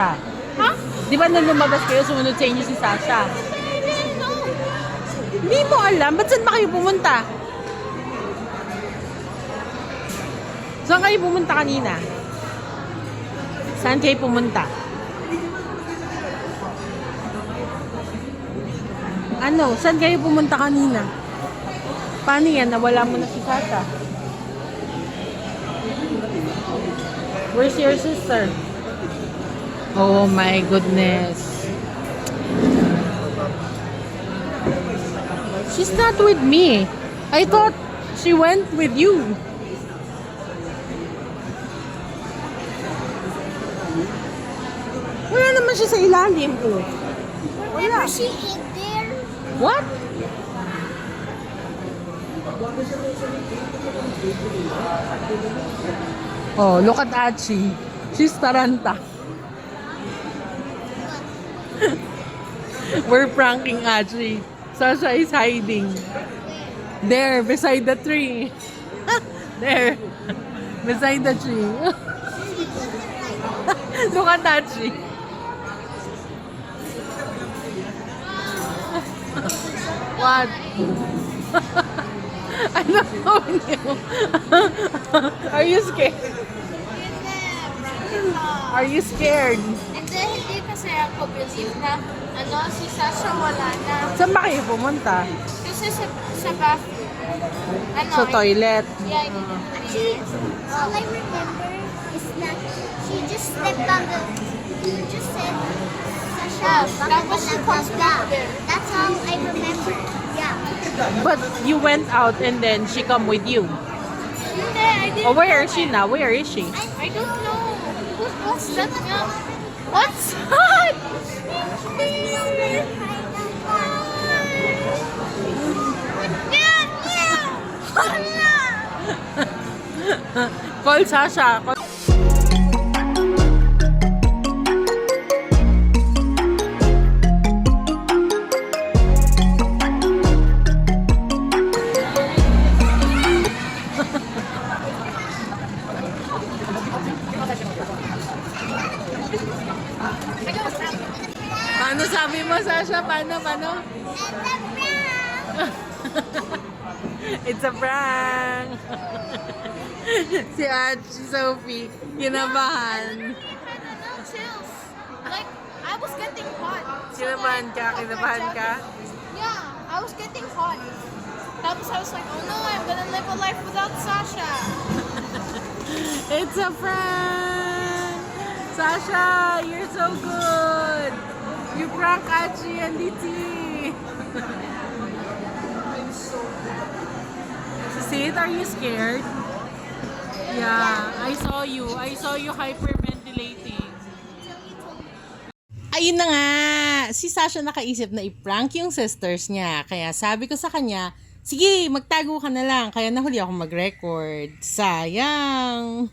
Ha? Di ba nung lumabas kayo, sumunod sa inyo si Sasha? Hindi mo alam. Ba't saan ba kayo pumunta? Saan kayo pumunta kanina? Saan kayo pumunta? Ano? Saan kayo pumunta kanina? Paano yan? Nawala mo na si Sasha. Where's your sister? Oh my goodness. She's not with me. I thought she went with you. Wala naman siya sa ilalim. Oh. Whenever she ate there. What? Oh, look at Achi. She's Taranta. We're pranking Achi. Sasha is hiding. There, beside the tree. There. Beside the tree. Look at Achi. What? I don't know you. Are you scared? Are you scared? Hindi kasi ako believe na si Sasha wala na. Saan ba kayo pumunta? Kasi sa bathroom. Sa toilet? Yeah, actually, all I remember is that she just stepped on the, you just said, Sasha, tapos she comes back there. That's all I remember. Yeah. But you went out and then she come with you. Hindi, I didn't Oh, where know is she it. now? Where is she? I don't know. What's that? What's that? Call Sasha. Paano sabi mo, Sasha? Paano? It's a prank! Si Achi Sophie, kinabahan. Chills. Like, I was getting hot. Kinabahan ka? Kinabahan ka? Yeah, I was getting hot. Tapos I was like, oh no, I'm gonna live a life without Sasha. It's a prank! Sasha, you're so good! You prank Achi and Diti! See it? Are you scared? Yeah, I saw you. I saw you hyperventilating. Ayun na nga! Si Sasha nakaisip na i-prank yung sisters niya. Kaya sabi ko sa kanya, sige, magtago ka na lang. Kaya nahuli ako mag-record. Sayang!